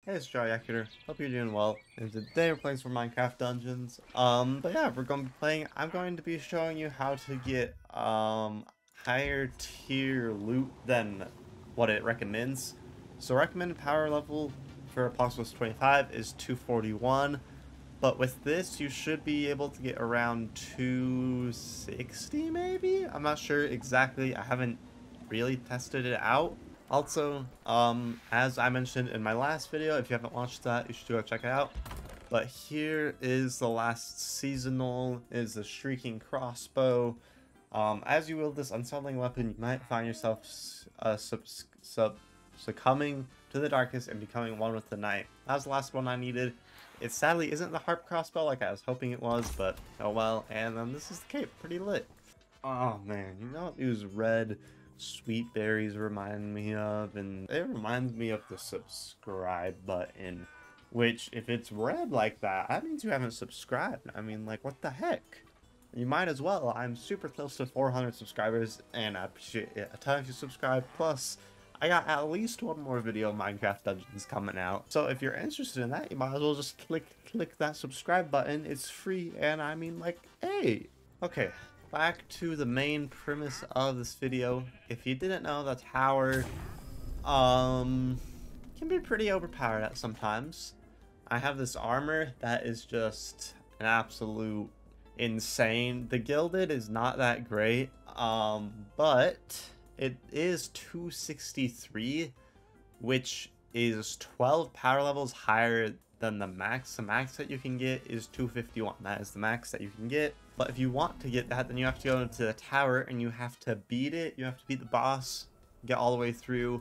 Hey, it's Jaryak here. Hope you're doing well. And today we're playing some Minecraft Dungeons. But yeah, we're going to be playing. I'm going to be showing you how to get higher tier loot than what it recommends. So recommended power level for Apocalypse 25 is 241, but with this you should be able to get around 260 maybe. I'm not sure exactly. I haven't really tested it out. Also, as I mentioned in my last video, if you haven't watched that, you should go check it out. But here is the last seasonal, is the Shrieking Crossbow. As you wield this unsettling weapon, you might find yourself succumbing to the darkness and becoming one with the night. That was the last one I needed. It sadly isn't the Harp Crossbow like I was hoping it was, but oh well. And then this is the cape, pretty lit. Oh man, you know what these red sweet berries remind me of? And it reminds me of the subscribe button, which if it's red like that means you haven't subscribed. I mean, like, what the heck? You might as well. I'm super close to 400 subscribers and I appreciate it a ton if you subscribe. Plus I got at least one more video of Minecraft Dungeons coming out, so if you're interested in that, you might as well just click that subscribe button. It's free, and I mean, like, hey. Okay, back to the main premise of this video. If you didn't know, the tower can be pretty overpowered at sometimes. I have this armor that is just an absolute insane. The gilded is not that great, but it is 263, which is 12 power levels higher than the max. The max that you can get is 251. That is the max that you can get. But if you want to get that, then you have to go into the tower and you have to beat it. You have to beat the boss, get all the way through,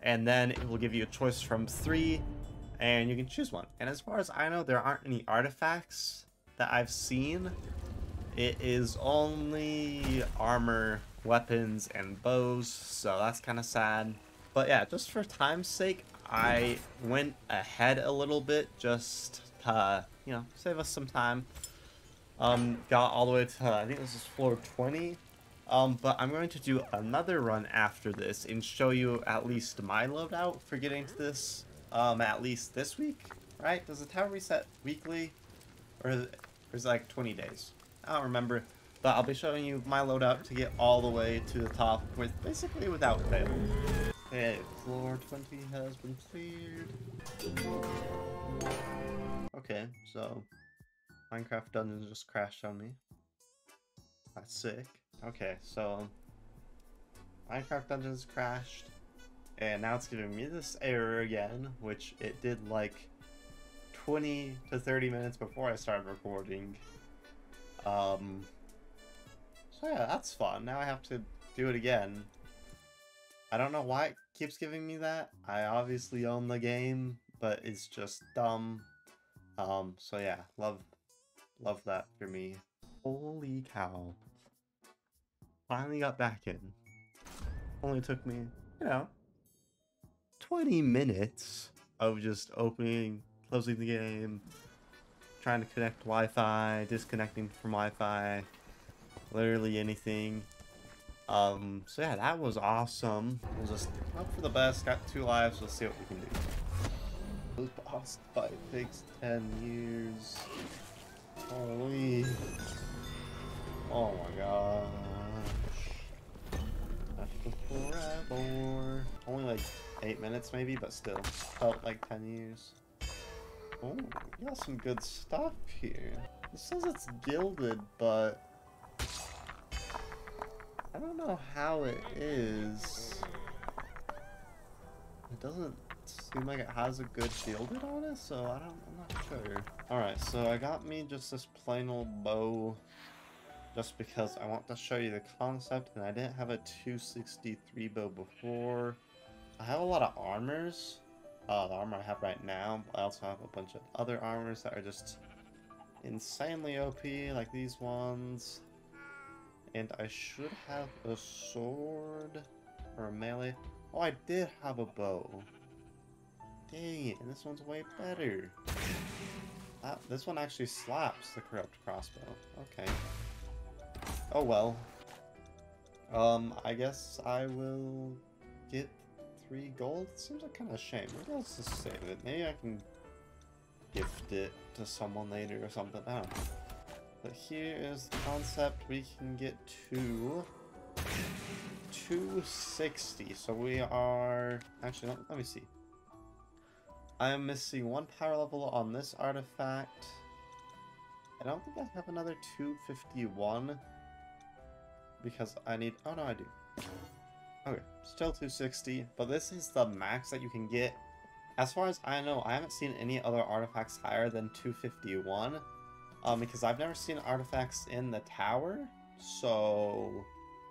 and then it will give you a choice from 3, and you can choose one. And as far as I know, there aren't any artifacts that I've seen. It is only armor, weapons, and bows, so that's kind of sad. But yeah, just for time's sake, I went ahead a little bit just to, you know, save us some time. Got all the way to, I think this is floor 20. But I'm going to do another run after this and show you at least my loadout for getting to this, at least this week, right? Does the tower reset weekly, or is it like 20 days? I don't remember, but I'll be showing you my loadout to get all the way to the top with basically without fail. Okay, floor 20 has been cleared. Okay, so Minecraft Dungeons just crashed on me. That's sick. Okay, so Minecraft Dungeons crashed, and now it's giving me this error again, which it did like 20 to 30 minutes before I started recording. So yeah, that's fun. Now I have to do it again. I don't know why it keeps giving me that. I obviously own the game, but it's just dumb. So yeah, love that for me. Holy cow. Finally got back in. Only took me, you know, 20 minutes of just opening, closing the game, trying to connect Wi-Fi, disconnecting from Wi-Fi, literally anything. So yeah, that was awesome. We'll just hope for the best. Got 2 lives. We'll see what we can do. This boss fight takes 10 years. Holy! Oh my gosh! That's forever. Only like 8 minutes maybe, but still felt like 10 years. Oh, you got some good stuff here. It says it's gilded, but I don't know how it is. It doesn't seem like it has a good gilded on it, so I'm not sure. Alright, so I got me just this plain old bow just because I want to show you the concept, and I didn't have a 263 bow before. I have a lot of armors. The armor I have right now. I also have a bunch of other armors that are just insanely OP, like these ones. And I should have a sword or a melee. Oh, I did have a bow. Dang it, and this one's way better. This one actually slaps the corrupt crossbow. Okay. Oh well. I guess I will get 3 gold? Seems like kind of a shame. Maybe let's just save it. Maybe I can gift it to someone later or something. I don't know. But here is the concept. We can get to 260. So we are... Actually, let me see. I am missing 1 power level on this artifact. I don't think I have another 251. Because I need... Oh, no, I do. Okay, still 260. But this is the max that you can get. As far as I know, I haven't seen any other artifacts higher than 251. Because I've never seen artifacts in the tower. So,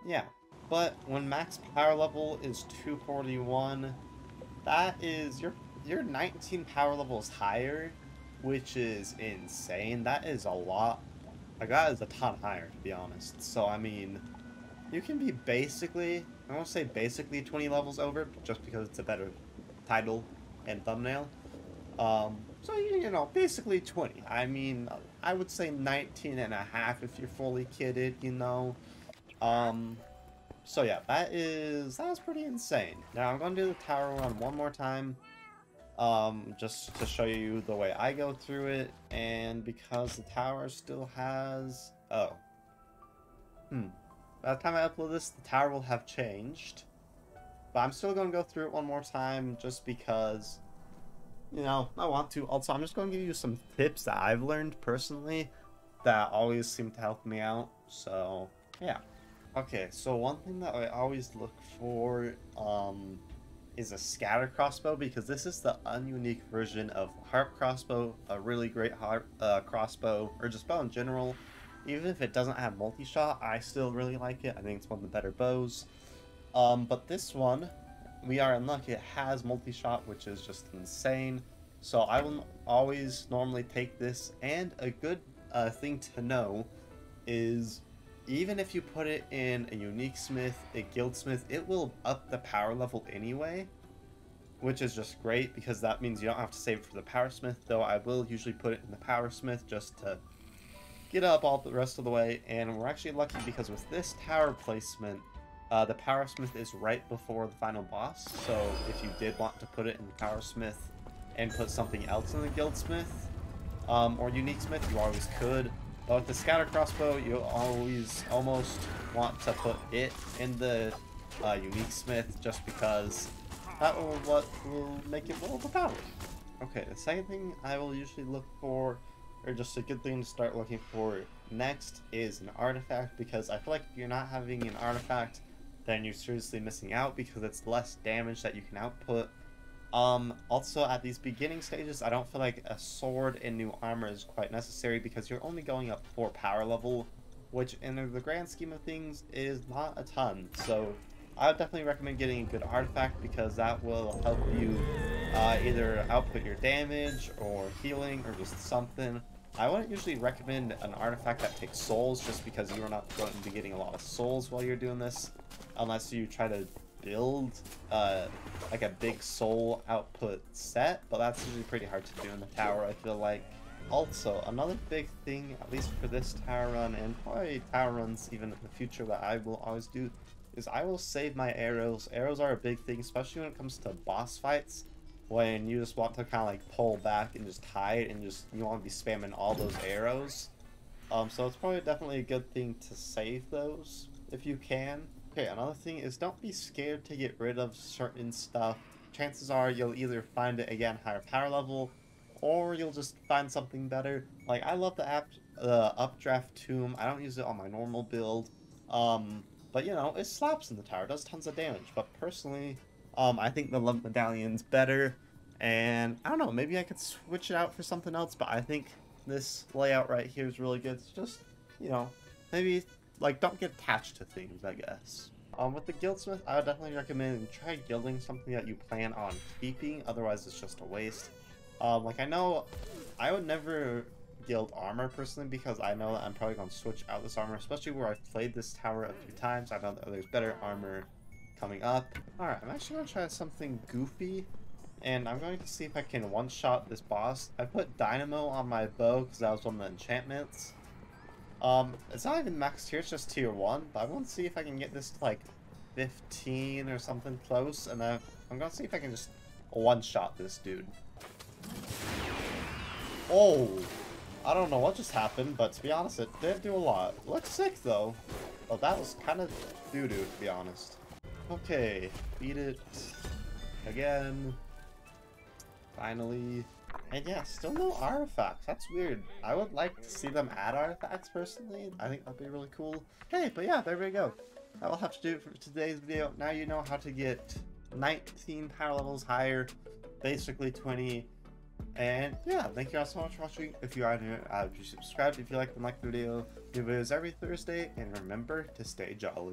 yeah. But when max power level is 241, that is... Your 19 power levels higher, which is insane. That is a lot. Like, that is a ton higher, to be honest. So, I mean, you can be basically, I won't say basically 20 levels over, just because it's a better title and thumbnail. So, you know, basically 20. I mean, I would say 19 and a half if you're fully kitted, you know. So yeah, that was pretty insane. Now, I'm going to do the tower run one more time. Just to show you the way I go through it, and because the tower still has... By the time I upload this, the tower will have changed. But I'm still going to go through it one more time, just because, you know, I want to. Also, I'm just going to give you some tips that I've learned personally that always seem to help me out. So, yeah. Okay, so one thing that I always look for, is a scatter crossbow, because this is the ununique version of harp crossbow, a really great harp crossbow, or just bow in general. Even if it doesn't have multi-shot, I still really like it. I think it's one of the better bows. But this one, we are unlucky. It has multi-shot, which is just insane. So I will always normally take this, and a good thing to know is even if you put it in a unique smith, a guild smith, it will up the power level anyway, which is just great because that means you don't have to save it for the power smith, though I will usually put it in the power smith just to get up all the rest of the way. And we're actually lucky because with this tower placement, the power smith is right before the final boss, so if you did want to put it in the power smith and put something else in the guild smith, or unique smith, you always could. But with the scatter crossbow, you always almost want to put it in the unique smith, just because that will make it more overpowered. Okay, the second thing I will usually look for, or just a good thing to start looking for next, is an artifact, because I feel like if you're not having an artifact, then you're seriously missing out, because it's less damage that you can output. Also, at these beginning stages, I don't feel like a sword and new armor is quite necessary, because you're only going up 4 power level, which in the grand scheme of things is not a ton. So I would definitely recommend getting a good artifact, because that will help you either output your damage or healing or just something. I wouldn't usually recommend an artifact that takes souls, just because you're not going to be getting a lot of souls while you're doing this, unless you try to build like a big soul output set, but that's usually pretty hard to do in the tower, I feel like. Also, another big thing, at least for this tower run, and probably tower runs even in the future that I will always do, is I will save my arrows. Arrows are a big thing, especially when it comes to boss fights, when you just want to kind of like pull back and just hide, and just you want to be spamming all those arrows. So it's probably definitely a good thing to save those if you can. Okay, another thing is don't be scared to get rid of certain stuff. Chances are you'll either find it again higher power level, or you'll just find something better. Like, I love the Updraft Tomb. I don't use it on my normal build. But you know, it slaps in the tower, does tons of damage. But personally, I think the Love Medallion's better. And I don't know, maybe I could switch it out for something else, but I think this layout right here is really good. It's just, you know, maybe like, don't get attached to things, I guess. With the Guildsmith, I would definitely recommend try guilding something that you plan on keeping, otherwise it's just a waste. Like, I know I would never guild armor personally, because I know that I'm probably going to switch out this armor, especially where I've played this tower a few times. I know that there's better armor coming up. Alright, I'm actually going to try something goofy, and I'm going to see if I can one-shot this boss. I put Dynamo on my bow because that was one of the enchantments. It's not even max tier, it's just tier 1, but I want to see if I can get this to, like, 15 or something close, and I'm gonna see if I can just one-shot this dude. Oh! I don't know what just happened, but to be honest, it did do a lot. Looks sick, though. Well, that was kind of doo-doo, to be honest. Okay, beat it again. Finally. And yeah, still no artifacts. That's weird. I would like to see them add artifacts, personally. I think that'd be really cool. Okay, but yeah, there we go. That will have to do it for today's video. Now you know how to get 19 power levels higher, basically 20. And yeah, thank you all so much for watching. If you are new, please subscribe if you like the video. New videos every Thursday, and remember to stay jolly.